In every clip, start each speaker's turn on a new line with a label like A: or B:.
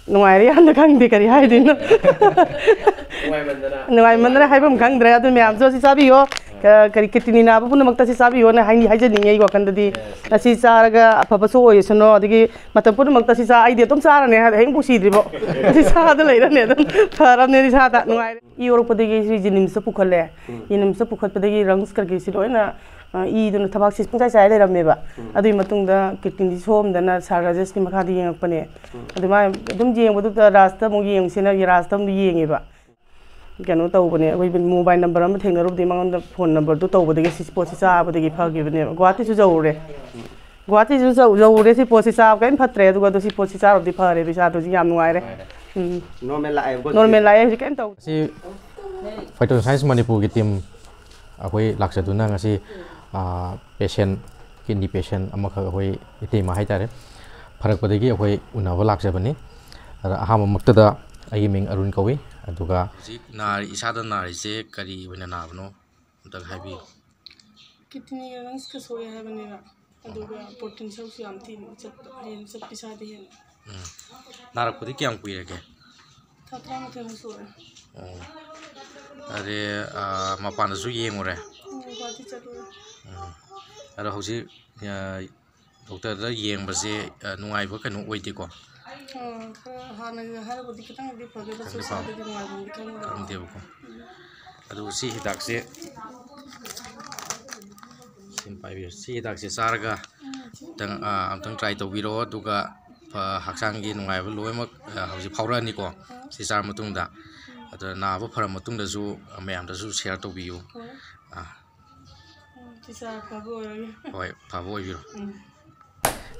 A: ꯅꯨꯡꯉꯥꯏꯔꯦ ꯌꯥꯝꯅ ꯈꯪꯗꯦ ꯀꯔꯤ ꯍꯥꯏꯗꯣꯏꯅꯣ ꯅꯨꯡꯉꯥꯏꯃꯟꯗꯅ ꯍꯥꯏꯐꯝ ꯈꯪꯗ꯭ꯔꯦ ꯑꯗꯨ ꯃꯌꯥꯝꯁꯨ ꯑꯁꯤ ꯆꯥꯕꯤꯌꯣ ꯀꯔꯤ ꯀꯤꯠꯅꯤ ꯅꯥꯕ ꯄꯨꯝꯅꯃꯛꯇ ꯑꯁꯤ ꯆꯥꯕꯤꯌꯣꯅ ꯍꯥꯏꯖꯅꯤꯡꯉꯦ ꯑꯩ ꯋꯥꯈꯜꯗꯗꯤ ꯑꯁꯤ ꯆꯥꯔꯒ ꯑꯐꯕꯁꯨ ꯑꯣꯏꯁꯅꯣ ꯑꯗꯒꯤ ꯃꯇꯝ ꯄꯨꯝꯅꯃꯛꯇ ꯑꯁꯤ ꯑꯩꯗꯤ ꯑꯗꯨꯝ ꯆꯥꯔꯅꯤ ꯍꯌꯦꯡ ꯁꯤꯗ꯭ꯔꯤꯕꯣ ꯑꯁꯤ ꯆꯥꯗ ꯂꯩꯔꯅꯤ ꯑꯗꯨꯝ ꯐꯔꯕꯅꯦ ꯏꯁꯥꯗ ꯅꯨꯡꯉꯥꯏꯔꯦ ꯏ ꯑꯣꯔꯛꯄꯗꯒꯤ ꯁꯤ ꯖꯤꯅꯤꯝꯁꯇ ꯄꯨꯈꯠꯂꯦ ꯖꯤꯅꯤꯝꯁꯇ ꯄꯨꯈꯠꯄꯗꯒꯤ ꯔꯪꯁ ꯀꯔꯤꯁꯤ ꯂꯣꯏꯅ ꯏꯗꯨꯅ ꯊꯕꯥꯛꯁꯤ ꯄꯨꯡꯆꯥꯏ ꯆꯥꯏ ꯂꯩꯔꯝꯃꯦꯕ ꯑꯗꯨꯒꯤ ꯃꯇꯨꯡꯗ ꯀꯤꯠꯅꯤꯁꯤ ꯁꯣꯛꯑꯝꯗꯅ ꯁꯥꯔ ꯔꯥꯖꯦꯁꯀꯤ ꯃꯈꯥꯗ ꯌꯦꯡꯉꯛꯄꯅꯦ ꯑꯗꯨꯃꯥꯏꯅ ꯑꯗꯨꯝ ꯌꯦꯡꯕꯗꯨꯗ ꯔꯥꯖꯇ ꯑꯃꯨꯛ ꯌꯦꯡꯁꯤꯅ ꯔꯥꯖꯇ ꯑꯃꯨꯛ ꯌꯦꯡꯉꯦꯕ ꯀꯩꯅꯣ ꯇꯧꯕꯅꯦ ꯑꯩꯈꯣꯏ ꯃꯣꯕꯥꯏꯜ ꯅꯝꯕꯔ ꯑꯃ ꯊꯦꯡꯅꯔꯨꯕꯗꯤ ꯃꯉꯣꯟꯗ ꯐꯣꯟ ꯅꯝꯕꯔꯗꯨ ꯇꯧꯕꯗꯒꯤ ꯁꯤ ꯄꯣꯠꯁꯤ ꯆꯥꯕꯗꯒꯤ ꯐꯈꯤꯕꯅꯦꯕ ꯒꯨꯋꯥꯍꯥꯇꯤꯁꯨ ꯌꯧꯔꯨꯔꯦ ꯌꯧꯔꯨꯔꯦ ꯁꯤ ꯄꯣꯠꯁꯤ ꯆꯥꯕ ꯀꯔꯤꯝ ꯐꯠꯇ꯭ꯔꯦ ꯑꯗꯨꯒ ꯑꯗꯨ ꯁꯤ ꯄꯣꯠꯁꯤ ꯆꯥꯔꯨꯕꯗꯤ ꯐꯔꯦ ꯏꯁꯥꯗꯨ ꯌꯥꯝ ꯅꯨꯡꯉꯥꯏꯔꯦ ꯅꯣꯔꯃꯦꯜ ꯂꯥꯛꯑꯦ ꯍꯧꯖꯤꯛ ꯀꯩꯝ ꯇꯧꯗꯦ
B: ꯁꯤ ꯐꯥꯏꯇꯣ ꯁꯥꯏꯟꯁ ꯃꯅꯤꯄꯨꯔꯒꯤ ꯇꯤꯝ ꯑꯩꯈꯣꯏ ꯂꯥꯛꯆꯗꯨꯅ ꯉꯁꯤ ꯄꯦꯁꯦꯟ ꯀꯤꯗꯅꯤ ꯄꯦꯁꯦꯟ ꯑꯃꯈꯛ ꯑꯩꯈꯣꯏ ꯏꯇꯩꯃ ꯍꯥꯏꯇꯥꯔꯦ ꯐꯔꯛꯄꯗꯒꯤ ꯑꯩꯈꯣꯏ ꯎꯅꯕ ꯂꯥꯛꯆꯕꯅꯤ ꯑꯗ ꯑꯍꯥꯟꯕꯃꯛꯇꯗ ꯑꯩꯒꯤ ꯃꯤꯡ ꯑꯔꯨꯟ ꯀꯧꯏ ꯑꯗꯨꯒ ꯍꯧꯖꯤꯛ ꯏꯁꯥꯗ ꯅꯥꯔꯤꯁꯦ ꯀꯔꯤ ꯑꯣꯏꯅ ꯅꯥꯕꯅꯣ ꯑꯝꯇ ꯍꯥꯏꯕꯤꯌꯨ
A: ꯀꯤꯠꯅꯤꯒ ꯂꯪꯁꯀ ꯁꯣꯛꯑꯦ ꯍꯥꯏꯕꯅꯦꯕ ꯑꯗꯨꯒ ꯄ꯭ꯔꯣꯇꯤꯟ ꯁꯔꯨꯛꯁꯨ ꯌꯥꯝ ꯊꯤꯅ ꯍꯦꯟꯅ ꯆꯠꯄ ꯏꯁꯥꯗ ꯍꯦꯟꯅ
B: ꯅꯥꯔꯛꯄꯗꯤ ꯀꯌꯥꯝ ꯀꯨꯏꯔꯒꯦ
A: ꯊꯥ 38ꯃꯨꯛ ꯁꯨꯔꯦ
B: ꯑꯗꯩ ꯃꯄꯥꯟꯗꯁꯨ ꯌꯦꯡꯉꯨꯔꯦ
A: ꯒꯨꯋꯥꯍꯥꯇꯤ ꯆꯠꯂꯨꯔꯦ
B: ꯑꯗꯣ ꯍꯧꯖꯤꯛ ꯗꯣꯛꯇꯔꯗ ꯌꯦꯡꯕꯁꯦ ꯅꯨꯡꯉꯥꯏꯕ ꯀꯩꯅꯣ ꯑꯣꯏꯗꯦꯀꯣ
A: ꯈꯔ ꯍꯥꯟꯅꯒꯤ ꯍꯥꯏꯔꯕꯗꯤ ꯈꯤꯇꯪꯗꯤ ꯐꯒꯠꯂꯁꯨ ꯏꯁꯥꯗꯗꯤ ꯅꯨꯡꯉꯥꯏꯕꯗꯤ
B: ꯈꯪꯗꯦꯕꯀꯣ ꯑꯗꯨꯒ ꯁꯤ ꯍꯤꯗꯥꯛꯁꯦ ꯁꯤ ꯍꯤꯗꯥꯛꯁꯦ ꯆꯥꯔꯒ ꯑꯝꯇꯪ ꯇ꯭ꯔꯥꯏ ꯇꯧꯕꯤꯔꯛꯑꯣ ꯑꯗꯨꯒ ꯍꯛꯆꯥꯡꯒꯤ ꯅꯨꯡꯉꯥꯏꯕ ꯂꯣꯏꯅꯃꯛ ꯍꯧꯖꯤꯛ ꯐꯥꯎꯔꯛꯑꯅꯤꯀꯣ ꯁꯤ ꯆꯥꯔ ꯃꯇꯨꯡꯗ ꯑꯗꯨꯅ ꯅꯥꯕ ꯐꯔ ꯃꯇꯨꯡꯗꯁꯨ ꯃꯌꯥꯝꯗꯁꯨ ꯁꯤꯌꯔ ꯇꯧꯕꯤꯌꯨ ꯍꯣꯏ ꯐꯕ ꯑꯣꯏꯕꯤꯔꯣ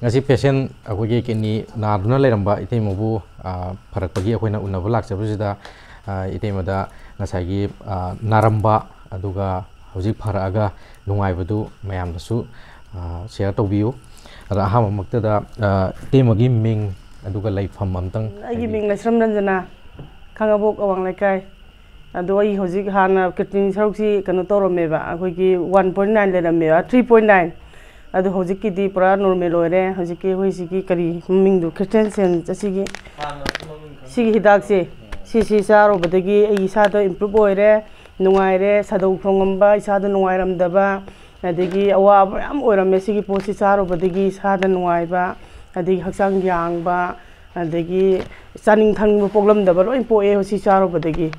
B: ꯉꯁꯤ ꯄꯦꯁꯦꯟ ꯑꯩꯈꯣꯏꯒꯤ ꯀꯤꯗꯅꯤ ꯅꯥꯗꯨꯅ ꯂꯩꯔꯝꯕ ꯏꯇꯩꯃꯕꯨ ꯐꯔꯛꯄꯒꯤ ꯑꯩꯈꯣꯏꯅ ꯎꯅꯕ ꯂꯥꯛꯆꯕꯁꯤꯗ ꯏꯇꯩꯃꯗ ꯉꯁꯥꯏꯒꯤ ꯅꯥꯔꯝꯕ ꯑꯗꯨꯒ ꯍꯧꯖꯤꯛ ꯐꯔꯛꯑꯒ ꯅꯨꯡꯉꯥꯏꯕꯗꯨ ꯃꯌꯥꯝꯗꯁꯨ ꯁꯤꯌꯔ ꯇꯧꯕꯤꯌꯨ ꯑꯗ ꯑꯍꯥꯟꯕꯃꯛꯇꯗ ꯏꯇꯩꯃꯒꯤ ꯃꯤꯡ ꯑꯗꯨꯒ ꯂꯩꯐꯝ ꯑꯝꯇꯪ
A: ꯑꯩꯒꯤ ꯃꯤꯡ ꯂꯩꯁ꯭ꯔꯝ ꯔꯟꯖꯅꯥ ꯈꯥꯡꯉꯕꯣꯛ ꯑꯋꯥꯡ ꯂꯩꯀꯥꯏ ꯑꯗꯣ ꯑꯩ ꯍꯧꯖꯤꯛ ꯍꯥꯟꯅ ꯀꯤꯠꯅꯤ ꯁꯔꯨꯛꯁꯤ ꯀꯩꯅꯣ ꯇꯧꯔꯝꯃꯦꯕ ꯑꯩꯈꯣꯏꯒꯤ 1.9 ꯂꯩꯔꯝꯃꯦꯕ 3.9 ꯑꯗꯣ ꯍꯧꯖꯤꯛꯀꯤꯗꯤ ꯄꯨꯔꯥ ꯅꯣꯔꯃꯦꯜ ꯑꯣꯏꯔꯦ ꯍꯧꯖꯤꯛꯀꯤ ꯑꯩꯈꯣꯏꯁꯤꯒꯤ ꯀꯔꯤ ꯃꯃꯤꯡꯗꯨ ꯈ꯭ꯔꯤꯁꯇꯦꯟꯁꯦꯟ ꯁꯤꯒꯤ ꯍꯤꯗꯥꯛꯁꯦ ꯁꯤꯁꯤ ꯆꯥꯔꯨꯕꯗꯒꯤ ꯑꯩ ꯏꯁꯥꯗ ꯏꯝꯄ꯭ꯔꯨꯞ ꯑꯣꯏꯔꯦ ꯅꯨꯡꯉꯥꯏꯔꯦ ꯁꯥꯗꯧ ꯊꯣꯡꯉꯝꯕ ꯏꯁꯥꯗ ꯅꯨꯡꯉꯥꯏꯔꯝꯗꯕ ꯑꯗꯒꯤ ꯑꯋꯥꯕ ꯃꯌꯥꯝ ꯑꯣꯏꯔꯝꯃꯦ ꯁꯤꯒꯤ ꯄꯣꯠꯁꯤ ꯆꯥꯔꯨꯕꯗꯒꯤ ꯏꯁꯥꯗ ꯅꯨꯡꯉꯥꯏꯕ ꯑꯗꯒꯤ ꯍꯛꯆꯥꯡ ꯌꯥꯡꯕ ꯑꯗꯒꯤ ꯆꯥꯅꯤꯡ ꯊꯛꯅꯤꯡꯕ ꯄꯣꯛꯂꯝꯗꯕ ꯂꯣꯏ ꯄꯣꯛꯑꯦ ꯁꯤ ꯆꯥꯔꯨꯕꯗꯒꯤ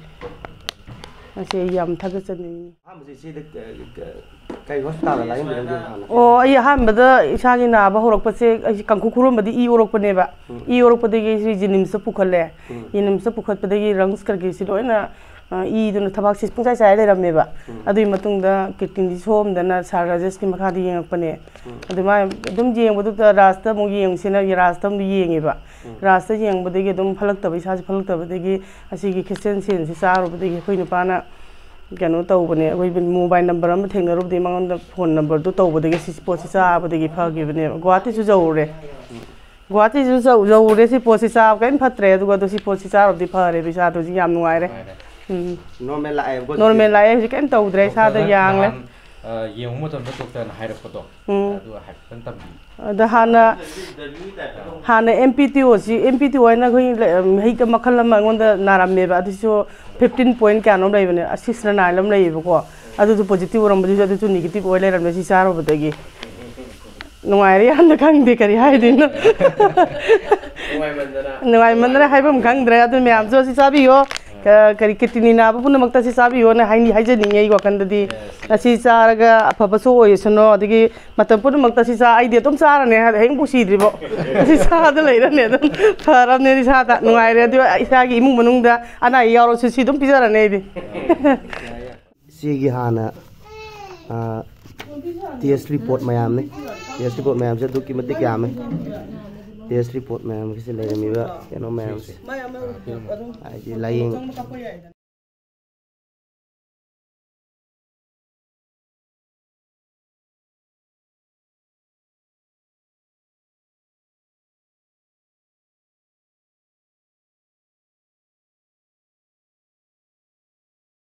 A: ꯃꯁꯤ ꯑꯩ ꯌꯥꯝ ꯊꯥꯒꯠꯆꯅꯤꯡꯉꯤ ꯑꯣ ꯑꯩ ꯑꯍꯥꯟꯕꯗ ꯏꯁꯥꯒꯤ ꯅꯥꯕ ꯍꯧꯔꯛꯄꯁꯦ ꯑꯩ ꯀꯥꯡꯈꯨ ꯈꯨꯔꯝꯕꯗꯤ ꯏ ꯑꯣꯔꯛꯄꯅꯦꯕ ꯏ ꯑꯣꯔꯛꯄꯗꯒꯤ ꯁꯤ ꯖꯤꯅꯤꯝꯁꯇ ꯄꯨꯈꯠꯂꯦ ꯖꯤꯅꯤꯝꯁꯇ ꯄꯨꯈꯠꯄꯗꯒꯤ ꯔꯪꯁ ꯀꯔꯤꯁꯤ ꯂꯣꯏꯅ ꯏꯗꯨꯅ ꯊꯕꯥꯛꯁꯤ ꯄꯨꯡꯆꯥꯏ ꯆꯥꯏ ꯂꯩꯔꯝꯃꯦꯕ ꯑꯗꯨꯒꯤ ꯃꯇꯨꯡꯗ ꯀꯤꯠꯅꯤꯁꯤ ꯁꯣꯛꯑꯝꯗꯅ ꯁꯥꯔ ꯔꯥꯖꯦꯁꯀꯤ ꯃꯈꯥꯗ ꯌꯦꯡꯉꯛꯄꯅꯦ ꯑꯗꯨꯃꯥꯏꯅ ꯑꯗꯨꯝ ꯌꯦꯡꯕꯗꯨꯗ ꯔꯥꯖꯇ ꯑꯃꯨꯛ ꯌꯦꯡꯁꯤꯅ ꯔꯥꯖꯇ ꯑꯃꯨꯛ ꯌꯦꯡꯉꯦꯕ ꯔꯥꯖꯇ ꯌꯦꯡꯕꯗꯒꯤ ꯑꯗꯨꯝ ꯐꯠꯂꯛꯇꯕ ꯏꯁꯥꯁꯤ ꯐꯠꯂꯛꯇꯕꯗꯒꯤ ꯑꯁꯤꯒꯤ ꯈ꯭ꯔꯤꯁꯇꯦꯟ ꯁꯦꯟꯁꯤ ꯆꯥꯔꯨꯕꯗꯒꯤ ꯑꯩꯈꯣꯏ ꯅꯨꯄꯥꯅ ꯀꯩꯅꯣ ꯇꯧꯕꯅꯦ ꯑꯩꯈꯣꯏ ꯃꯣꯕꯥꯏꯜ ꯅꯝꯕꯔ ꯑꯃ ꯊꯦꯡꯅꯔꯨꯕꯗꯤ ꯃꯉꯣꯟꯗ ꯐꯣꯟ ꯅꯝꯕꯔꯗꯨ ꯇꯧꯕꯗꯒꯤ ꯁꯤ ꯄꯣꯠꯁꯤ ꯆꯥꯕꯗꯒꯤ ꯐꯈꯤꯕꯅꯦꯕ ꯒꯨꯋꯥꯍꯥꯇꯤꯁꯨ ꯌꯧꯔꯨꯔꯦ ꯌꯧꯔꯨꯔꯦ ꯁꯤ ꯄꯣꯠꯁꯤ ꯆꯥꯕ ꯀꯔꯤꯝ ꯐꯠꯇ꯭ꯔꯦ ꯑꯗꯨꯒ ꯑꯗꯨ ꯁꯤ ꯄꯣꯠꯁꯤ ꯆꯥꯔꯨꯕꯗꯤ ꯐꯔꯦ ꯏꯁꯥꯗꯨ ꯌꯥꯝ ꯅꯨꯡꯉꯥꯏꯔꯦ ꯅꯣꯔꯃꯦꯜ ꯂꯥꯛꯑꯦ ꯍꯧꯖꯤꯛ ꯀꯩꯝ ꯇꯧꯗ꯭ꯔꯦ ꯏꯁꯥꯗ ꯌꯥꯡꯂꯦ
B: ꯌꯦꯡꯕ ꯃꯇꯝꯗ ꯗꯣꯛꯇꯔꯅ ꯍꯥꯏꯔꯛꯄꯗꯣ ꯑꯗꯨ ꯍꯥꯏꯐꯦꯠꯇꯪ ꯇꯝꯕꯤꯌꯨ
A: ꯑꯗ ꯍꯥꯟꯅ MPTO ꯍꯥꯏꯅ ꯑꯩꯈꯣꯏ ꯃꯍꯤꯛ ꯃꯈꯜ ꯑꯃ ꯑꯩꯉꯣꯟꯗ ꯅꯥꯔꯝꯃꯦꯕ ꯑꯗꯨꯁꯨ 15 ꯄꯣꯏꯟ ꯀꯌꯥꯅꯣ ꯂꯩꯕꯅꯦ 6 9 ꯑꯃ ꯂꯩꯌꯦꯕꯀꯣ ꯑꯗꯨꯁꯨ ꯄꯣꯖꯤꯇꯤቭ ꯑꯣꯏꯔꯝꯕꯗꯨꯁꯨ ꯑꯗꯨꯁꯨ ꯅꯦꯒꯦꯇꯤቭ ꯑꯣꯏ ꯂꯩꯔꯝꯃꯦ ꯁꯤ ꯆꯥꯔꯨꯕꯗꯒꯤ ꯅꯨꯡꯉꯥꯏꯔꯦ ꯌꯥꯝꯅ ꯈꯪꯗꯦ ꯀꯔꯤ ꯍꯥꯏꯗꯣꯏꯅꯣ ꯅꯨꯡꯉꯥꯏꯃꯟꯗꯅ ꯍꯥꯏꯐꯝ ꯈꯪꯗ꯭ꯔꯦ ꯑꯗꯨ ꯃꯌꯥꯝꯁꯨ ꯑꯁꯤ ꯆꯥꯕꯤꯌꯣ ꯀꯔꯤ ꯀꯤꯠꯅꯤ ꯅꯥꯕ ꯄꯨꯝꯅꯃꯛꯇ ꯑꯁꯤ ꯆꯥꯕꯤꯌꯣꯅ ꯍꯥꯏꯖꯅꯤꯡꯉꯦ ꯑꯩ ꯋꯥꯈꯜꯗꯗꯤ ꯑꯁꯤ ꯆꯥꯔꯒ ꯑꯐꯕꯁꯨ ꯑꯣꯏꯁꯅꯣ ꯑꯗꯒꯤ ꯃꯇꯝ ꯄꯨꯝꯅꯃꯛꯇ ꯑꯁꯤ ꯑꯩꯗꯤ ꯑꯗꯨꯝ ꯆꯥꯔꯅꯤ ꯍꯌꯦꯡ ꯁꯤꯗ꯭ꯔꯤꯕꯣ ꯑꯁꯤ ꯆꯥꯗ ꯂꯩꯔꯅꯤ ꯑꯗꯨꯝ ꯐꯔꯕꯅꯦ ꯏꯁꯥꯗ ꯅꯨꯡꯉꯥꯏꯔꯦ ꯑꯗꯨ ꯏꯁꯥꯒꯤ ꯏꯃꯨꯡ ꯃꯅꯨꯡꯗ ꯑꯅꯥ ꯑꯌꯦꯛ ꯌꯥꯎꯔꯁꯨ ꯁꯤ ꯑꯗꯨꯝ ꯄꯤꯖꯔꯅꯤ ꯑꯩꯗꯤ
C: ꯁꯤꯒꯤ ꯍꯥꯟꯅ ꯇꯦꯁ ꯔꯤꯄꯣꯔꯠ ꯃꯌꯥꯝꯅꯤ ꯇꯦꯁ ꯔꯤꯄꯣꯔꯠ ꯃꯌꯥꯝꯁꯦ ꯑꯗꯨꯛꯀꯤ ꯃꯇꯤꯛ ꯌꯥꯝꯃꯦ ꯇꯦꯁ ꯔꯤꯄꯣꯔꯠ ꯃꯌꯥꯝꯒꯤꯁꯦ ꯂꯩꯔꯝꯃꯤꯕ ꯀꯩꯅꯣ ꯃꯌꯥꯝꯁꯦ ꯍꯥꯏꯗꯤ ꯂꯥꯏꯌꯦꯡ